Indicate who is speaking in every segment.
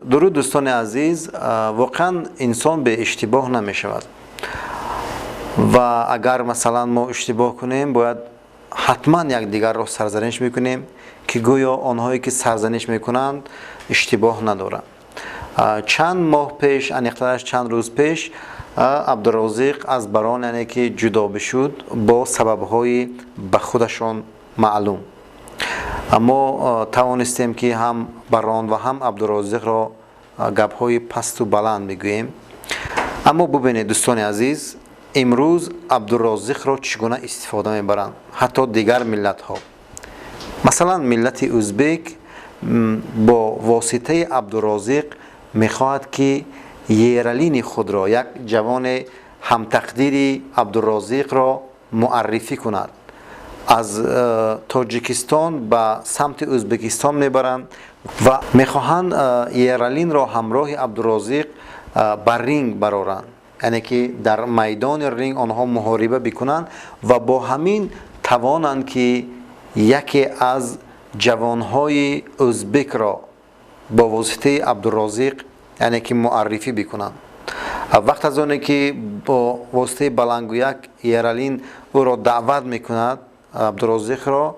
Speaker 1: درود دوستان عزیز، واقعا انسان به اشتباه نمی شود و اگر مثلا ما اشتباه کنیم باید حتما یک دیگر را سرزنش میکنیم که گویا آنهایی که سرزنش میکنند اشتباه ندارند. چند ماه پیش، انیقترش چند روز پیش، عبدالرازق از بران یعنی که جدا بشد با سببهای به خودشان معلوم، اما توانستیم که هم بران و هم عبدالرازق را گپ‌های پست و بلند میگوییم. اما ببینید دوستان عزیز، امروز عبدالرازق را چگونه استفاده میبرند حتی دیگر ملت ها. مثلا ملت ازبک با واسطه عبدالرازق میخواهد که یرالین خود را، یک جوان همتقدیر عبدالرازق را معرفی کند. از تاجیکستان به سمت ازبکستان میبرند و میخواهند یرالین را همراه عبدالرازق بر رینگ برارند، یعنی که در میدان رینگ آنها محاربه بکنند و با همین توانند که یکی از جوانهای ازبک را با واسطه عبدالرازق یعنی که معرفی بکنند. وقت از آنه که با واسطه بلنگویک یرالین او را دعوت میکند، عبدالرازق را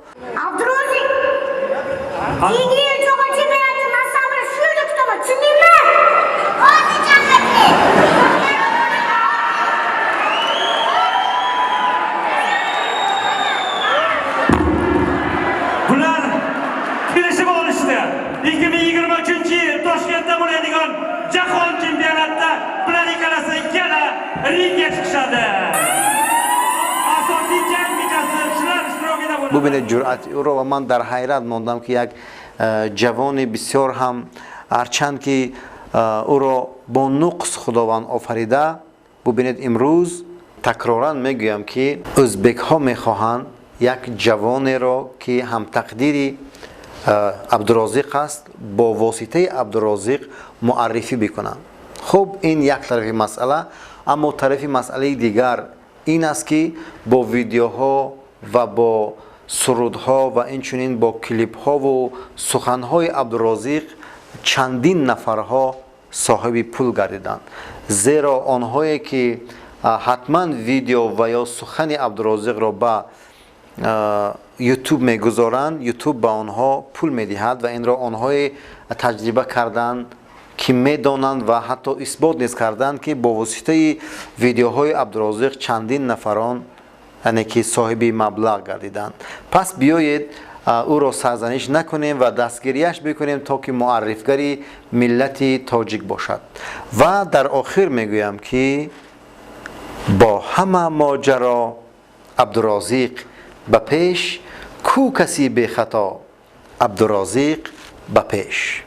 Speaker 2: bular kelishib olishdi. 2023-yil Toshkentda bo'ladigan jahon chempionatida bular ikkalasi ikkala ringga chiqishadi. Asosiy jang kechasi shular ishtirokida bo'ladi.
Speaker 1: ببینید جرأت او را و من در حیرت ماندم که یک جوان بسیار هم هرچند که او را با نقص خداوند آفریده. ببینید امروز تکرارا میگویم که ازبک ها میخواهند یک جوان را که هم تقدیر عبدالرازق است با واسطه عبدالرازق معرفی بکنند. خب این یک طرف مسئله، اما طرف مسئله دیگر این است که با ویدیوها و با سرودها و اینچنین با کلیپ ها و سخنهای عبدالرازق چندین نفرها صاحب پول گردیدند، زیرا آنهایی که حتما ویدیو و یا سخن عبدالرازق را به یوتیوب میگذارند، یوتیوب به آنها پول میدهد و این را آنهای تجربه کردند که میدانند و حتی اثبات نیز کردند که با واسطه ویدیوهای عبدالرازق چندین نفران یعنی که صاحب مبلغ گردیدند. پس بیایید او را سرزنش نکنیم و دستگیریش بکنیم تا که معرفگری ملت تاجیک باشد. و در آخر میگویم که با همه ماجرا عبدالرازق به پیش، کو کسی به خطا، عبدالرازق به پیش.